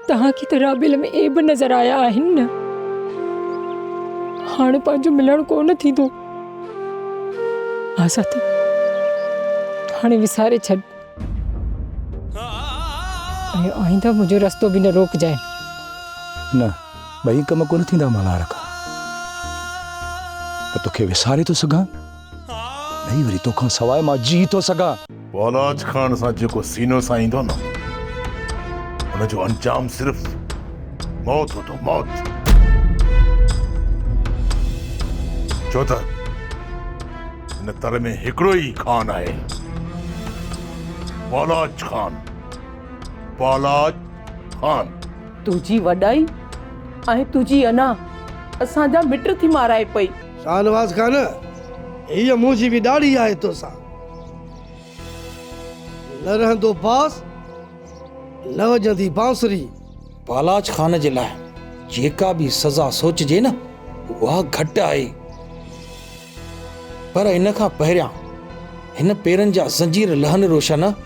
तहां की त राबिल में एब नजर आया आहिनि न। हाणे पंहिंजो मिलण कोन थींदो। आज़ाद हाणे विसारे छॾ ऐं आईंदा मुंहिंजो रस्तो बि न रोकजांइ। न ॿई कम कोन थींदा मल्हार खां। त तोखे विसारे थो सघां, नहीं वरी तोखां सवाइ मां जी थो सघां। पौलाज खान सां जेको सीनो सां ईंदो न, हुनजो अंजाम सिर्फ़ मौत हूंदो, मौत। छो त हिन तर में हिकिड़ो ई खान आहे, पौलाज खान। पौलाज खान तुझी वॾाई ऐं तुझी अना असांजा मिट थी माराए पई। शाहनवाज़ खान, हीअ मुंहिंजी बि ॾाढी आहे तोसां। न रहंदो बास, न वॼंदी बांसुरी। पौलाज खान जे लाइ जेका बि सज़ा सोचजे न, उहा घटि आहे। पर इन खां पहिरियां हिन पेरनि जा ज़ंजीर लहनि रोशन